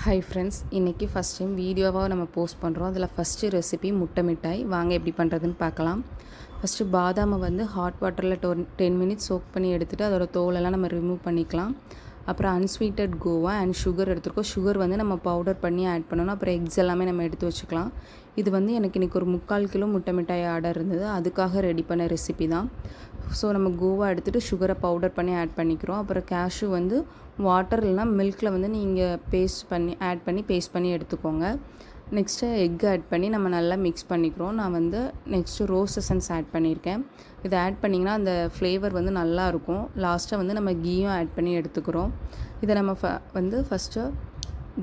Hi friends, இன்றைக்கி first time வீடியோவாக நம்ம போஸ்ட் பண்ணுறோம். அதில் ஃபஸ்ட்டு ரெசிபி முட்டை மிட்டாய். வாங்க எப்படி பண்ணுறதுன்னு பார்க்கலாம். ஃபஸ்ட்டு பாதாமை வந்து ஹாட் வாட்டரில் 10 மினிட்ஸ் சோக் பண்ணி எடுத்துகிட்டு அதோட தோலெல்லாம் நம்ம ரிமூவ் பண்ணிக்கலாம். அப்புறம் அன்ஸ்வீட்டட் கோவா அண்ட் சுகர் எடுத்துருக்கோம். சுகர் வந்து நம்ம பவுடர் பண்ணி ஆட் பண்ணணும். அப்புறம் எக்ஸ் எல்லாமே நம்ம எடுத்து வச்சுக்கலாம். இது வந்து எனக்கு இன்றைக்கி ஒரு 3/4 கிலோ முட்டை மிட்டாய் ஆர்டர் இருந்தது. அதுக்காக ரெடி பண்ண ரெசிபி தான். ஸோ நம்ம கோவா எடுத்துகிட்டு சுகரை பவுடர் பண்ணி ஆட் பண்ணிக்கிறோம். அப்புறம் கேஷ்யூ வந்து வாட்டர் இல்லைனா மில்கில் வந்து நீங்கள் ஆட் பண்ணி பேஸ்ட் பண்ணி எடுத்துக்கோங்க. நெக்ஸ்ட்டு எக் ஆட் பண்ணி நம்ம நல்லா மிக்ஸ் பண்ணிக்கிறோம். நான் வந்து நெக்ஸ்ட்டு ரோஸ் எசன்ஸ் ஆட் பண்ணியிருக்கேன். இதை ஆட் பண்ணிங்கன்னா அந்த ஃப்ளேவர் வந்து நல்லாயிருக்கும். லாஸ்ட்டாக வந்து நம்ம கீயும் ஆட் பண்ணி எடுத்துக்கிறோம். இதை நம்ம ஃபஸ்ட்டு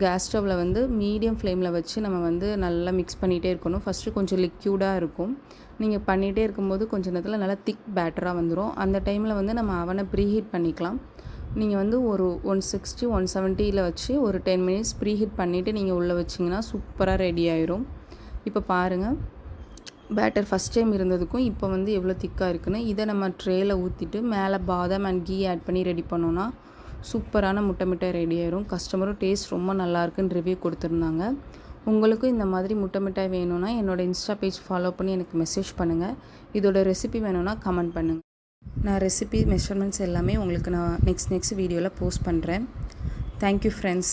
கேஸ் ஸ்டவ்வில் வந்து மீடியம் ஃப்ளேமில் வச்சு நம்ம வந்து நல்லா மிக்ஸ் பண்ணிகிட்டே இருக்கணும். ஃபஸ்ட்டு கொஞ்சம் லிக்யூடாக இருக்கும். நீங்கள் பண்ணிகிட்டே இருக்கும்போது கொஞ்சம் நேரத்தில் நல்லா திக் பேட்டராக வந்துடும். அந்த டைமில் வந்து நம்ம அவனை ப்ரீஹீட் பண்ணிக்கலாம். நீங்கள் வந்து ஒரு 160 170 வச்சு ஒரு 10 மினிட்ஸ் ப்ரீஹீட் பண்ணிவிட்டு நீங்கள் உள்ளே வச்சிங்கன்னா சூப்பராக ரெடி ஆயிரும். இப்போ பாருங்கள், பேட்டர் ஃபஸ்ட் டைம் இருந்ததுக்கும் இப்போ வந்து எவ்வளோ திக்காக இருக்குன்னு. இதை நம்ம ட்ரேயில் ஊற்றிட்டு மேலே பாதாம் அண்ட் கீ ஆட் பண்ணி ரெடி பண்ணோன்னா சூப்பரான முட்டை மிட்டாய் ரெடி ஆயிரும். கஸ்டமரும் டேஸ்ட் ரொம்ப நல்லாயிருக்குன்னு ரிவ்யூ கொடுத்துருந்தாங்க. உங்களுக்கும் இந்த மாதிரி முட்டை மிட்டாய் வேணும்னா என்னோடய இன்ஸ்டா பேஜ் ஃபாலோ பண்ணி எனக்கு மெசேஜ் பண்ணுங்கள். இதோட ரெசிபி வேணும்னா கமெண்ட் பண்ணுங்கள். நான் ரெசிபி மெஷர்மெண்ட்ஸ் எல்லாமே உங்களுக்கு நான் நெக்ஸ்ட் வீடியோவில் போஸ்ட் பண்ணுறேன். Thank you friends.